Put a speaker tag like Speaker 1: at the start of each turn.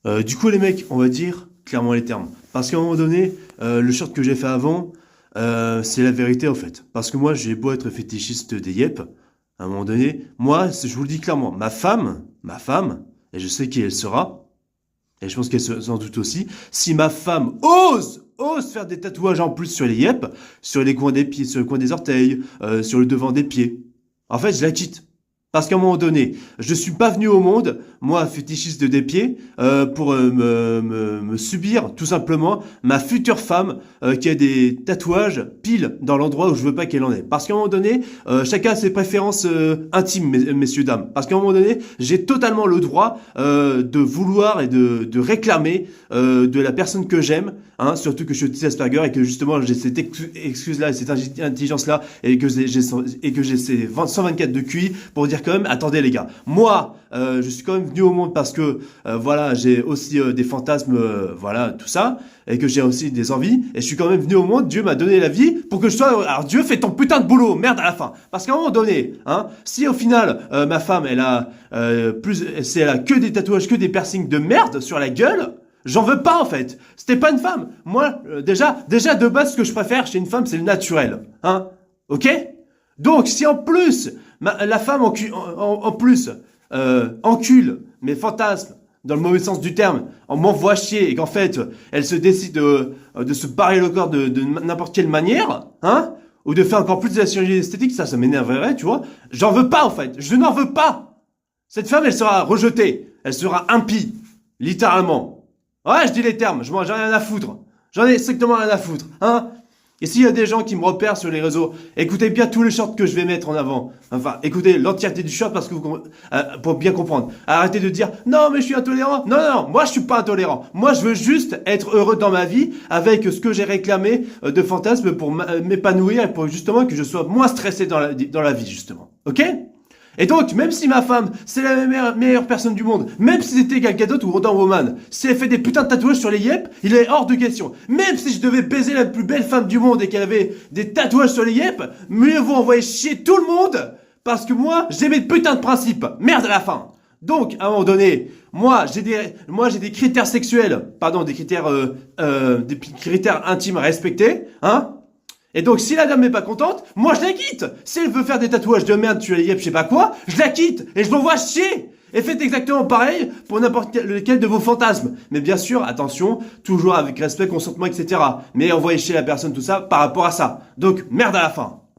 Speaker 1: Du coup, les mecs, on va dire clairement les termes. Parce qu'à un moment donné, le short que j'ai fait avant, c'est la vérité en fait. Parce que moi, j'ai beau être fétichiste des yep, à un moment donné, moi, je vous le dis clairement, ma femme, et je sais qui elle sera, et je pense qu'elle s'en doute aussi, si ma femme ose faire des tatouages en plus sur les yep, sur les coins des pieds, sur le coin des orteils, sur le devant des pieds, en fait, je la quitte. Parce qu'à un moment donné, je suis pas venu au monde, moi, fétichiste des pieds, pour me subir tout simplement ma future femme qui a des tatouages pile dans l'endroit où je veux pas qu'elle en ait. Parce qu'à un moment donné, chacun a ses préférences intimes, messieurs dames. Parce qu'à un moment donné, j'ai totalement le droit de vouloir et de réclamer de la personne que j'aime, hein, surtout que je suis autiste Asperger et que justement j'ai cette excuse-là et cette intelligence-là et que j'ai ces 124 de QI pour dire quand même, attendez les gars, moi je suis quand même venu au monde parce que voilà, j'ai aussi des fantasmes, voilà, tout ça, et que j'ai aussi des envies, et je suis quand même venu au monde, Dieu m'a donné la vie pour que je sois... Alors Dieu, fais ton putain de boulot, merde à la fin. Parce qu'à un moment donné, hein, si au final, ma femme, elle a si elle a que des tatouages, que des piercings de merde sur la gueule, j'en veux pas en fait. C'était pas une femme. Moi, déjà de base, ce que je préfère chez une femme, c'est le naturel. Hein, ok? Donc, si en plus, la femme en plus encule mes fantasmes, dans le mauvais sens du terme, en m'envoie chier et qu'en fait, elle se décide de se barrer le corps de n'importe quelle manière, hein, ou de faire encore plus de la chirurgie esthétique, ça m'énerverait, tu vois. J'en veux pas en fait. Je n'en veux pas. Cette femme, elle sera rejetée. Elle sera impie. Littéralement. Ouais, je dis les termes. J'en ai rien à foutre. J'en ai strictement rien à foutre. Hein? Et s'il y a des gens qui me repèrent sur les réseaux, écoutez bien tous les shorts que je vais mettre en avant. Enfin, écoutez l'entièreté du short parce que pour bien comprendre. Arrêtez de dire non mais je suis intolérant. Non, non, non, moi je suis pas intolérant. Moi je veux juste être heureux dans ma vie avec ce que j'ai réclamé de fantasme pour m'épanouir et pour justement que je sois moins stressé dans la vie justement. Ok? Et donc, même si ma femme, c'est la meilleure personne du monde, même si c'était Gal Gadot ou Wonder Woman, si elle fait des putains de tatouages sur les yep, il est hors de question. Même si je devais baiser la plus belle femme du monde et qu'elle avait des tatouages sur les yep, mieux vaut envoyer chier tout le monde, parce que moi, j'ai mes putains de principes. Merde à la fin. Donc, à un moment donné, moi, j'ai des critères sexuels, pardon, des critères intimes à respecter, hein. Et donc, si la dame n'est pas contente, moi je la quitte. Si elle veut faire des tatouages de merde, tu la yep, je sais pas quoi, je la quitte et je l'envoie chier. Et faites exactement pareil pour n'importe lequel de vos fantasmes. Mais bien sûr, attention, toujours avec respect, consentement, etc. Mais envoyez chier la personne, tout ça, par rapport à ça. Donc, merde à la fin.